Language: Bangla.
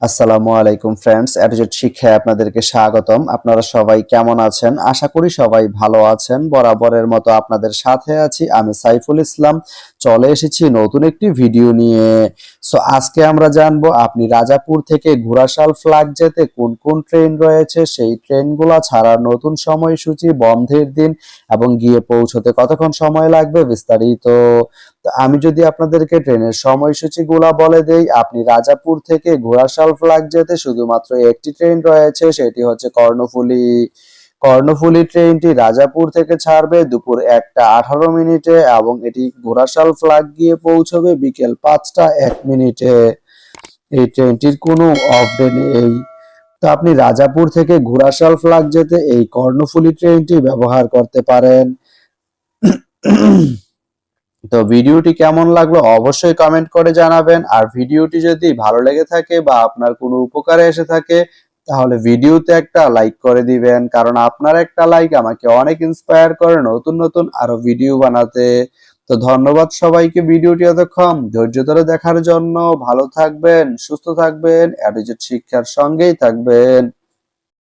আসসালামু আলাইকুম ফ্রেন্ডস, অ্যাডজেট শিক্ষায় আপনাদেরকে স্বাগতম। আপনারা সবাই কেমন আছেন? আশা করি সবাই ভালো আছেন। বরাবরের মতো আপনাদের সাথে আছি আমি সাইফুল ইসলাম। চলে এসেছি নতুন একটি ভিডিও নিয়ে। আজকে আমরা জানবো আপনি রাজাপুর থেকে ঘোড়াশাল ফ্ল্যাগ যেতে কোন কোন ট্রেন রয়েছে, সেই ট্রেনগুলো ছাড়ার নতুন সময়সূচি, বন্ধের দিন এবং গিয়ে পৌঁছতে কতক্ষণ সময় লাগবে বিস্তারিত। তো আমি যদি আপনাদেরকে ট্রেনের সময়সূচিগুলা বলে দেই, আপনি রাজাপুর থেকে ঘোড়াশাল ফ্ল্যাগ যেতে শুধুমাত্র একটি ট্রেন রয়েছে, সেটি হচ্ছে কর্ণফুলী। কর্ণফুলী ট্রেনটি রাজাপুর থেকে ছাড়বে দুপুর 1টা 18 মিনিটে এবং এটি ঘোড়াশাল ফ্ল্যাগ গিয়ে পৌঁছবে বিকেল 5টা 1 মিনিটে। এই ট্রেনটির কোনো অফ ডে নেই। তো আপনি রাজাপুর থেকে ঘোড়াশাল ফ্ল্যাগ যেতে এই কর্ণফুলী ট্রেনটি ব্যবহার করতে পারেন। তো ভিডিওটি কেমন লাগলো অবশ্যই কমেন্ট করে জানাবেন। আর ভিডিওটি যদি ভালো লেগে থাকে বা আপনার কোনো উপকারে এসে থাকে তাহলে ভিডিওতে একটা লাইক করে দিবেন, কারণ আপনার একটা লাইক আমাকে অনেক ইন্সপায়ার করে নতুন নতুন আরো ভিডিও বানাতে। তো ধন্যবাদ সবাইকে ভিডিওটি এতক্ষণ ধৈর্য ধরে দেখার জন্য। ভালো থাকবেন, সুস্থ থাকবেন, অ্যাডজেট শিক্ষার সঙ্গেই থাকবেন।